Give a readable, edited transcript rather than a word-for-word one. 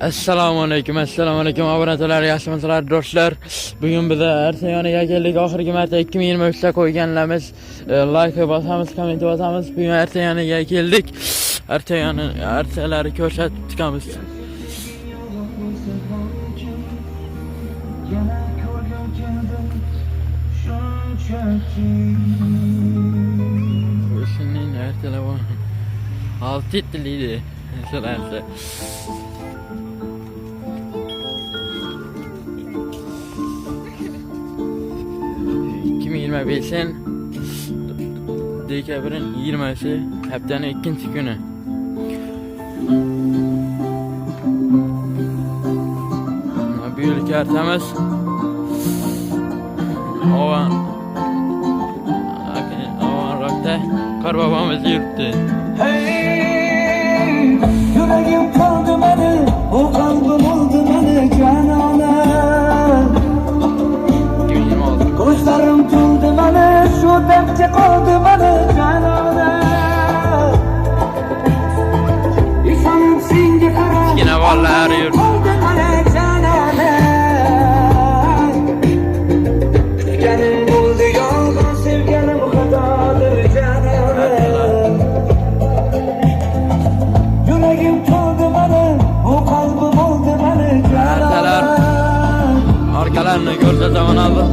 Assalomu alaykum obunachilar, yaxshimisizlar do'stlar? Bugun biz Artayoniga keldik. Oxirgi marta 2023 da qo'yganlarimiz like bosamiz, komment bosamiz. Bugun Artayoniga keldik. Artayoni ko'rsatib chiqamiz. O'shaning telefon 6 tilida sizlarga 2025'in dekabrın 20'si haftanın ikinci günü. Büyük haritamız Ovan Rock'ta Kar babamız yürüttü. Hey, yüreğim kaldı beni, o kalbim oldu beni canana. Koşlarım tuldu beni, şu demce kaldı beni canana. İnsanım singe kara, yine vallahi arıyor. Oldu beni canana. Sevgenim buldu yoldan, sevgenim hatadır canana. Yüreğim kaldı beni, o kalbim oldu beni canana. Arkalarını görse zaman aldı.